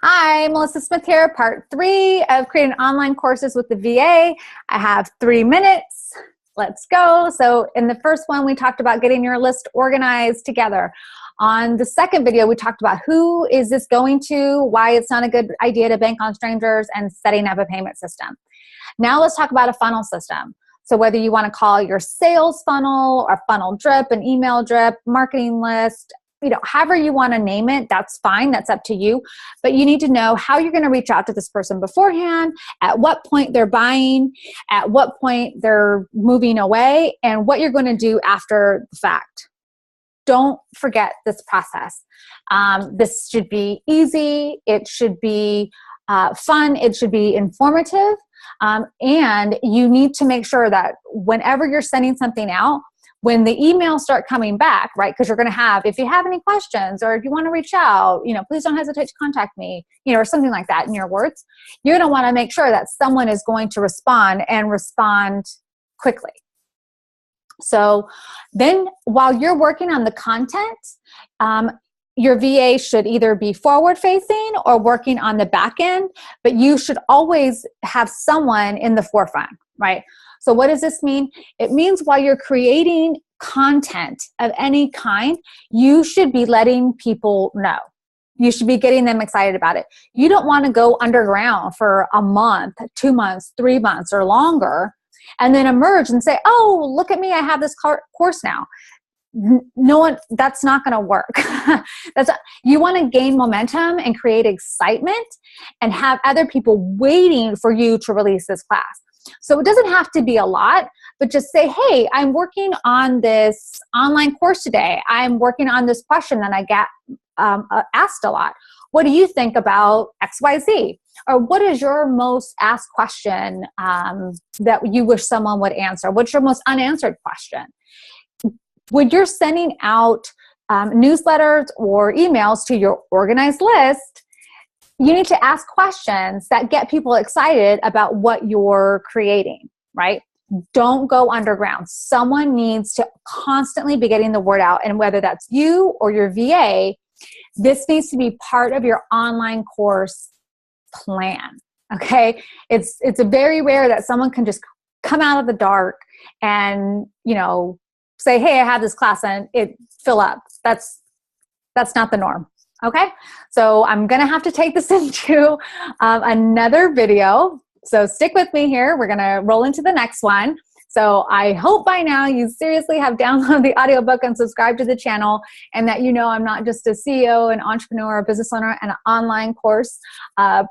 Hi, Melissa Smith here, part 3 of creating online courses with the VA. I have 3 minutes. Let's go. So in the first one, we talked about getting your list organized together. On the second video, we talked about who is this going to, why it's not a good idea to bank on strangers, and setting up a payment system. Now let's talk about a funnel system. So whether you want to call your sales funnel or funnel drip, an email drip, marketing list, however you want to name it, that's fine. That's up to you. But you need to know how you're going to reach out to this person beforehand, at what point they're buying, at what point they're moving away, and what you're going to do after the fact. Don't forget this process. This should be easy. It should be fun. It should be informative. And you need to make sure that whenever you're sending something out, when the emails start coming back, right, because you're going to have, if you have any questions or if you want to reach out, please don't hesitate to contact me, or something like that in your words, you're going to want to make sure that someone is going to respond and respond quickly. So then while you're working on the content, your VA should either be forward-facing or working on the back end, but you should always have someone in the forefront, right? So what does this mean? It means while you're creating content of any kind, you should be letting people know. You should be getting them excited about it. You don't want to go underground for a month, 2 months, 3 months, or longer, and then emerge and say, oh, look at me, I have this course now. No one, that's not going to work. You want to gain momentum and create excitement and have other people waiting for you to release this class. So it doesn't have to be a lot, but just say, hey, I'm working on this online course today. I'm working on this question that I get asked a lot. What do you think about XYZ? Or what is your most asked question that you wish someone would answer? What's your most unanswered question? When you're sending out newsletters or emails to your organized list, you need to ask questions that get people excited about what you're creating, right? Don't go underground. Someone needs to constantly be getting the word out, and whether that's you or your VA, this needs to be part of your online course plan, okay? It's very rare that someone can just come out of the dark and, say, hey, I have this class and it fill up. That's not the norm. Okay, so I'm gonna have to take this into another video. So stick with me here. We're gonna roll into the next one. So I hope by now you seriously have downloaded the audiobook and subscribed to the channel, and that I'm not just a CEO, an entrepreneur, a business owner, and an online course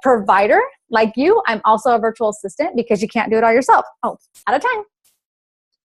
provider like you. I'm also a virtual assistant because you can't do it all yourself. Oh, out of time.